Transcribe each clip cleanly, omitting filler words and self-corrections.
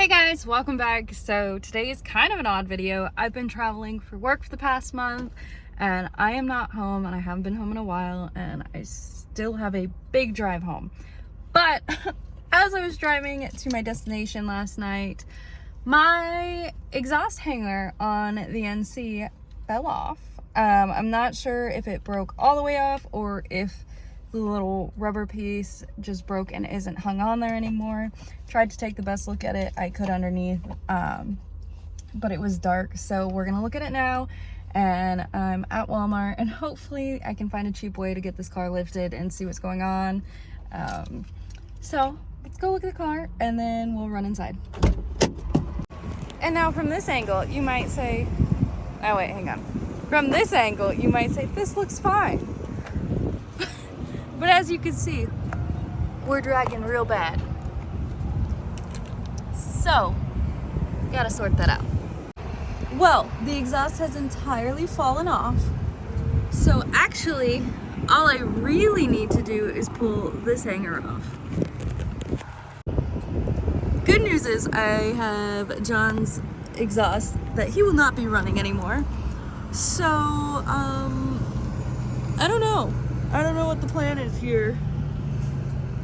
Hey guys, welcome back. So today is kind of an odd video. I've been traveling for work for the past month and I am not home and I haven't been home in a while and I still have a big drive home. But as I was driving to my destination last night, my exhaust hanger on the NC fell off. I'm not sure if it broke all the way off or if the little rubber piece just broke and isn't hung on there anymore. Tried to take the best look at it I could underneath, but it was dark. So we're gonna look at it now, and I'm at Walmart and hopefully I can find a cheap way to get this car lifted and see what's going on. So let's go look at the car and then we'll run inside. And now from this angle, you might say, oh wait, hang on. From this angle, you might say, this looks fine. But as you can see, we're dragging real bad. So, gotta sort that out. Well, the exhaust has entirely fallen off. So actually, all I really need to do is pull this hanger off. Good news is I have John's exhaust that he will not be running anymore. So, I don't know. I don't know what the plan is here,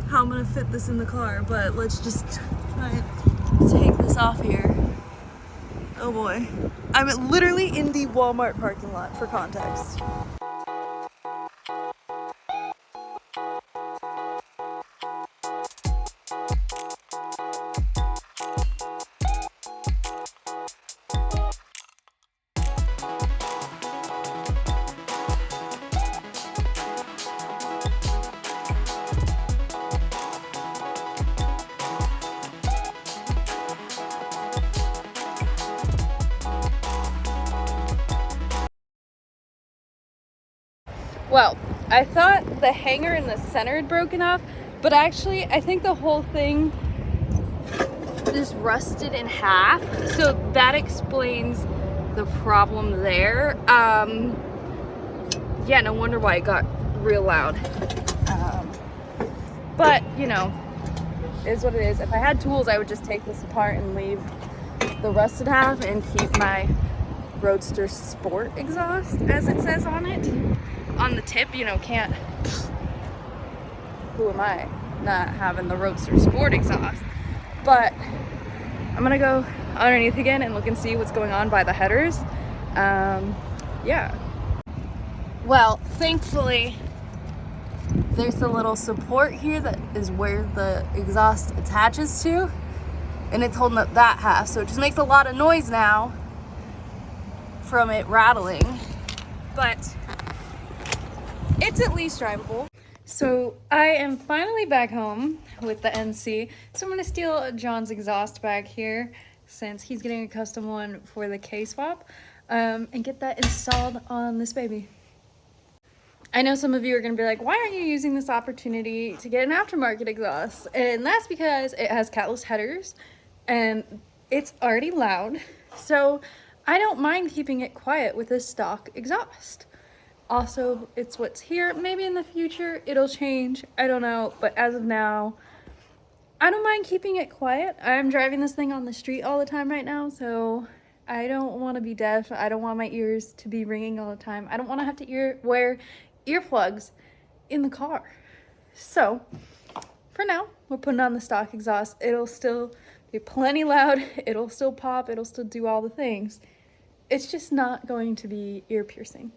how I'm gonna fit this in the car, but let's just try and take this off here. Oh boy. I'm literally in the Walmart parking lot for context. Well, I thought the hanger in the center had broken off, but actually I think the whole thing just rusted in half. So that explains the problem there. Yeah, no wonder why it got real loud. But, you know, it is what it is. If I had tools, I would just take this apart and leave the rusted half and keep my Roadster Sport exhaust, as it says on it. On the tip, you know, can't, who am I not having the Roadster Sport exhaust? But I'm gonna go underneath again and look and see what's going on by the headers. Yeah. Well, thankfully there's a little support here that is where the exhaust attaches to, and it's holding up that half, so it just makes a lot of noise now from it rattling, but it's at least drivable. So I am finally back home with the NC. So I'm gonna steal John's exhaust back here since he's getting a custom one for the K-swap, and get that installed on this baby. I know some of you are gonna be like, why aren't you using this opportunity to get an aftermarket exhaust? And that's because it has catless headers and it's already loud. So I don't mind keeping it quiet with a stock exhaust. Also, it's what's here. Maybe in the future it'll change, I don't know, but as of now, I don't mind keeping it quiet. I'm driving this thing on the street all the time right now, so I don't want to be deaf. I don't want my ears to be ringing all the time. I don't want to have to wear earplugs in the car. So, for now, we're putting on the stock exhaust. It'll still be plenty loud, it'll still pop, it'll still do all the things. It's just not going to be ear piercing.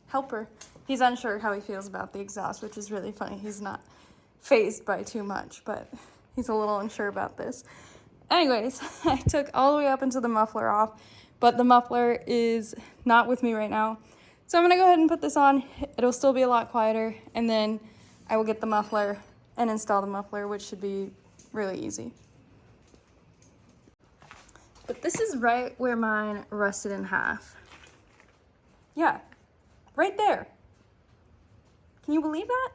Helper. He's unsure how he feels about the exhaust, which is really funny. He's not fazed by too much, but he's a little unsure about this. Anyways, I took all the way up until the muffler off, but the muffler is not with me right now. So I'm gonna go ahead and put this on. It'll still be a lot quieter, and then I will get the muffler and install the muffler, which should be really easy. But this is right where mine rusted in half. Yeah, right there. Can you believe that?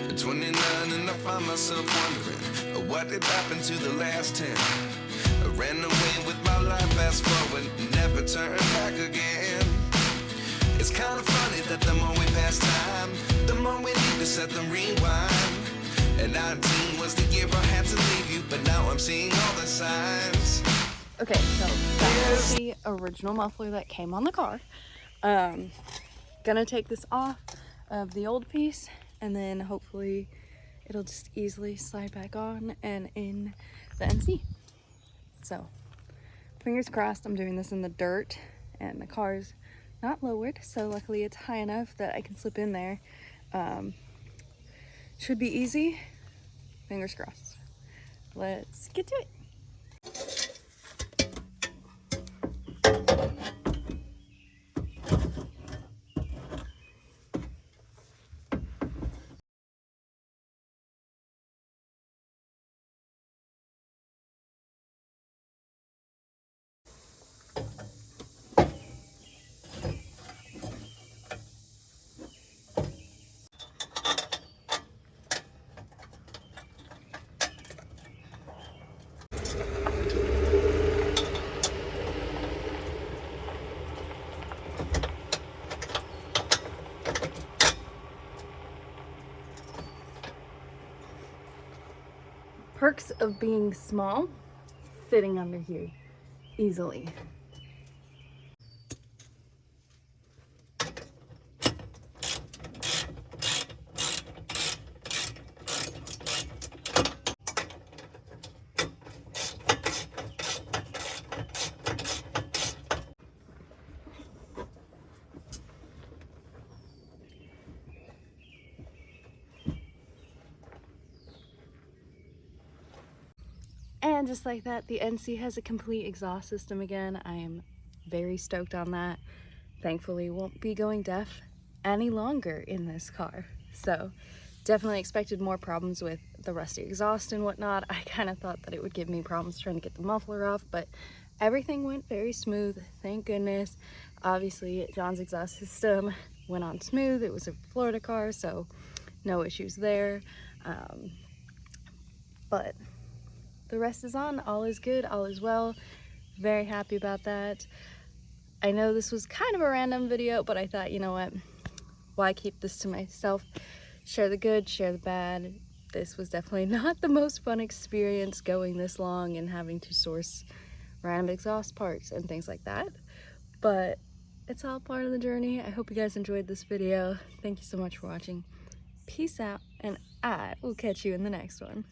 At 29 and I find myself wondering what did happen to the last 10. I ran away with my life, fast forward, never turn back again. It's kind of funny that the more we pass time, the more we need to set the rewind. And 19 was the year I had to leave you, but now I'm seeing all the signs. Okay, so that was the original muffler that came on the car. Gonna take this off of the old piece, and then hopefully it'll just easily slide back on and in the NC. So fingers crossed. I'm doing this in the dirt and the car's not lowered, so luckily it's high enough that I can slip in there. Should be easy. Fingers crossed. Let's get to it. Perks of being small, fitting under here easily. And just like that, the NC has a complete exhaust system again. I am very stoked on that. Thankfully, won't be going deaf any longer in this car. So definitely expected more problems with the rusty exhaust and whatnot. I kind of thought that it would give me problems trying to get the muffler off, but everything went very smooth, thank goodness. Obviously, John's exhaust system went on smooth. It was a Florida car, so no issues there. But the rest is on. All is good, all is well. Very happy about that. I know this was kind of a random video, but I thought, you know what, why keep this to myself? Share the good, share the bad. This was definitely not the most fun experience going this long and having to source random exhaust parts and things like that, but it's all part of the journey. I hope you guys enjoyed this video. Thank you so much for watching. Peace out, and I will catch you in the next one.